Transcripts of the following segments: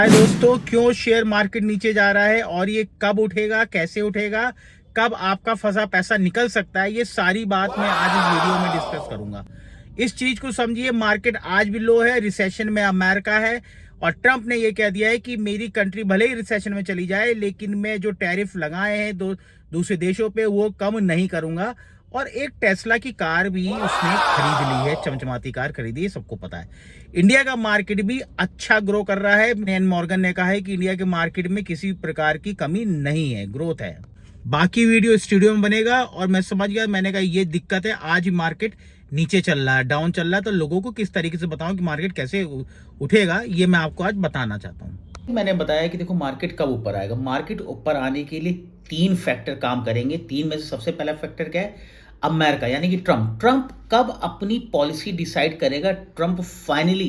हाय दोस्तों, क्यों share market नीचे जा रहा है और ये कब उठेगा, कैसे उठेगा, कब आपका फंसा पैसा निकल सकता है, ये सारी बात मैं आज इस वीडियो में डिस्कस करूंगा। इस चीज को समझिए, मार्केट आज भी लो है, रिसेशन में अमेरिका है और ट्रंप ने ये कह दिया है कि मेरी कंट्री भले ही रिसेशन में चली जाए लेकिन मैं जो टैरिफ लगाए हैं दूसरे देशों पे वो कम नहीं करूंगा। और एक टेस्ला की कार भी उसने खरीद ली है, चमचमाती कार खरीदी है, सबको पता है। इंडिया का मार्केट भी अच्छा ग्रो कर रहा है। एन मॉर्गन ने कहा है कि इंडिया के मार्केट में किसी प्रकार की कमी नहीं है, ग्रोथ है। बाकी वीडियो स्टूडियो में बनेगा और मैं समझ गया, मैंने कहा ये दिक्कत है, आज मार्केट नीचे चल रहा है, डाउन चल रहा है, तो लोगों को किस तरीके से बताऊं कि मार्केट कैसे उठेगा, ये मैं आपको आज बताना चाहता हूं। मैंने बताया कि देखो मार्केट कब ऊपर आएगा। मार्केट ऊपर आने के लिए तीन फैक्टर काम करेंगे। तीन में से सबसे पहला फैक्टर क्या है? अमेरिका, यानी कि ट्रंप कब अपनी पॉलिसी डिसाइड करेगा, ट्रंप फाइनली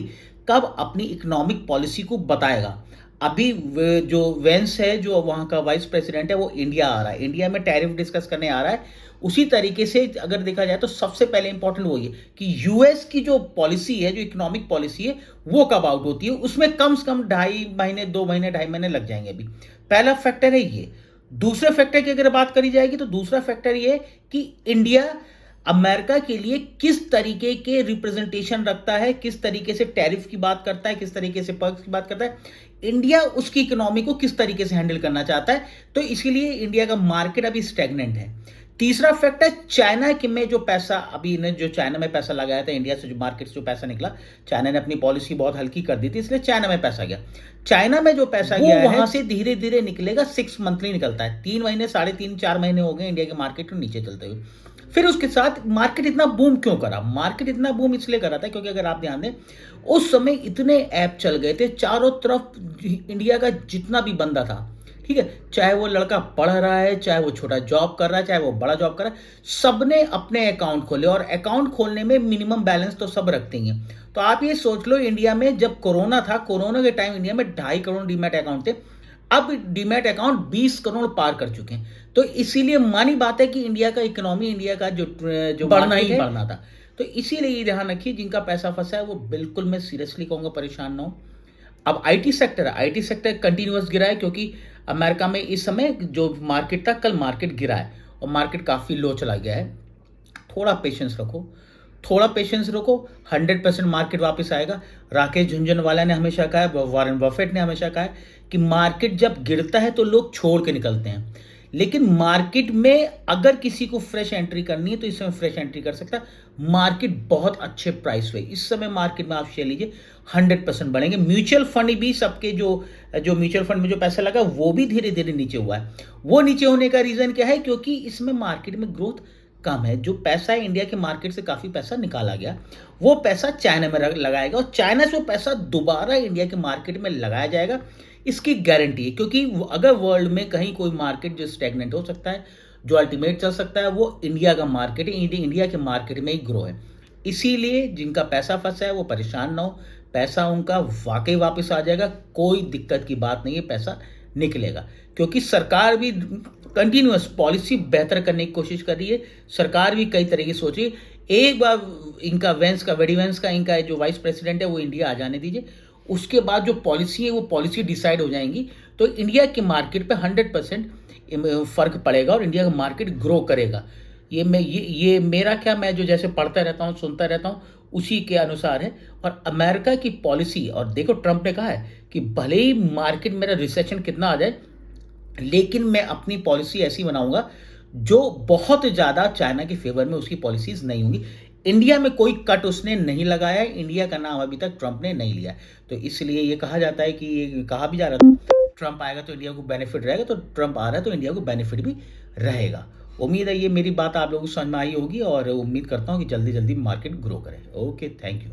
कब अपनी इकोनॉमिक पॉलिसी को बताएगा। अभी जो वेंस है, जो वहां का वाइस प्रेसिडेंट है, वो इंडिया आ रहा है, इंडिया में टैरिफ डिस्कस करने आ रहा है। उसी तरीके से अगर देखा जाए तो सबसे पहले इंपॉर्टेंट वो ये कि यूएस की जो पॉलिसी है, जो इकोनॉमिक पॉलिसी है, वो कब आउट होती है। उसमें कम से कम 2.5 महीने, 2 महीने, 2.5 महीने लग जाएंगे। अभी पहला फैक्टर है ये। दूसरे फैक्टर की अगर बात करी जाएगी तो दूसरा फैक्टर ये कि इंडिया अमेरिका के लिए किस तरीके के रिप्रेजेंटेशन रखता है, किस तरीके से टैरिफ की बात करता है, किस तरीके से पर्क्स की बात करता है, इंडिया उसकी इकोनॉमी को किस तरीके से हैंडल करना चाहता है। तो इसीलिए इंडिया का मार्केट अभी स्टैग्नेंट है। तीसरा फैक्टर, चाइना के में जो पैसा अभी ने जो चाइना में पैसा लगाया था, इंडिया से जो मार्केट से जो पैसा निकला, चाइना ने अपनी पॉलिसी बहुत हल्की कर दी थी, इसलिए चाइना में पैसा गया। चाइना में जो पैसा गया है वहां से धीरे धीरे निकलेगा। 6 मंथली निकलता है, 3 महीने, 3.5, 4 महीने हो गए इंडिया के मार्केट को नीचे चलते हुए। फिर उसके साथ मार्केट इतना बूम क्यों करा? मार्केट इतना बूम इसलिए करा था क्योंकि अगर आप ध्यान दें, उस समय इतने ऐप चल गए थे चारों तरफ। इंडिया का जितना भी बंदा था, ठीक है, चाहे वो लड़का पढ़ रहा है, चाहे वो छोटा जॉब कर रहा है, चाहे वो बड़ा जॉब कर रहा है, सबने अपने अकाउंट खोले। और अकाउंट खोलने में मिनिमम बैलेंस तो सब रखते ही हैं। तो आप ये सोच लो, इंडिया में जब कोरोना था, कोरोना के टाइम इंडिया में 2.5 करोड़ डीमैट अकाउंट थे। अब डीमैट अकाउंट 20 करोड़ पार कर चुके हैं। तो इसीलिए मानी बात है कि इंडिया का इकोनॉमी, इंडिया का जो बढ़ना ही बढ़ना था। तो इसीलिए ये ध्यान रखिए, जिनका पैसा फंसा है वो बिल्कुल, मैं सीरियसली कहूंगा, परेशान ना हो। अब आईटी सेक्टर है, आईटी सेक्टर कंटिन्यूअस गिरा है क्योंकि अमेरिका में इस समय जो मार्केट था, कल मार्केट गिरा है और मार्केट काफ़ी लो चला गया है। थोड़ा पेशेंस रखो, थोड़ा पेशेंस रखो, 100% मार्केट वापस आएगा। राकेश झुनझुनवाला ने हमेशा कहा है, वॉरेन बफेट ने हमेशा कहा है कि मार्केट जब गिरता है तो लोग छोड़ के निकलते हैं, लेकिन मार्केट में अगर किसी को फ्रेश एंट्री करनी है तो इस समय फ्रेश एंट्री कर सकता है। मार्केट बहुत अच्छे प्राइस पे इस समय मार्केट में आप शेयर लीजिए, 100% बढ़ेंगे। म्यूचुअल फंड भी सबके जो म्यूचुअल फंड में जो पैसा लगा वो भी धीरे धीरे नीचे हुआ है। वो नीचे होने का रीजन क्या है? क्योंकि इसमें मार्केट में ग्रोथ कम है। जो पैसा है, इंडिया के मार्केट से काफी पैसा निकाला गया, वो पैसा चाइना में लगाएगा और चाइना से वो पैसा दोबारा इंडिया के मार्केट में लगाया जाएगा, इसकी गारंटी है। क्योंकि अगर वर्ल्ड में कहीं कोई मार्केट जो स्टैग्नेंट हो सकता है, जो अल्टीमेट चल सकता है, वो इंडिया का मार्केट है। इंडिया के मार्केट में ही ग्रो है। इसीलिए जिनका पैसा फंसा है वो परेशान ना हो, पैसा उनका वाकई वापस आ जाएगा, कोई दिक्कत की बात नहीं है, पैसा निकलेगा। क्योंकि सरकार भी कंटिन्यूअस पॉलिसी बेहतर करने की कोशिश कर रही है। सरकार भी कई तरीके से सोच रही है। एक बार इनका वेडी वेंस का इनका जो वाइस प्रेसिडेंट है वो इंडिया आ जाने दीजिए, उसके बाद जो पॉलिसी है वो पॉलिसी डिसाइड हो जाएंगी, तो इंडिया के मार्केट पे 100% फर्क पड़ेगा और इंडिया का मार्केट ग्रो करेगा। ये मेरा क्या, मैं जो जैसे पढ़ता रहता हूँ, सुनता रहता हूँ, उसी के अनुसार है। और अमेरिका की पॉलिसी, और देखो ट्रंप ने कहा है कि भले ही मार्केट मेरा रिसेशन कितना आ जाए, लेकिन मैं अपनी पॉलिसी ऐसी बनाऊंगा जो बहुत ज्यादा चाइना के फेवर में उसकी पॉलिसीज नहीं होंगी। इंडिया में कोई कट उसने नहीं लगाया है, इंडिया का नाम अभी तक ट्रंप ने नहीं लिया। तो इसलिए ये कहा जाता है कि ये कहा भी जा रहा था, ट्रंप आएगा तो इंडिया को बेनिफिट रहेगा, तो ट्रंप आ रहा है तो इंडिया को बेनिफिट भी रहेगा। उम्मीद है ये मेरी बात आप लोगों को समझ में आई होगी और उम्मीद करता हूँ कि जल्दी जल्दी मार्केट ग्रो करे। Okay, thank you.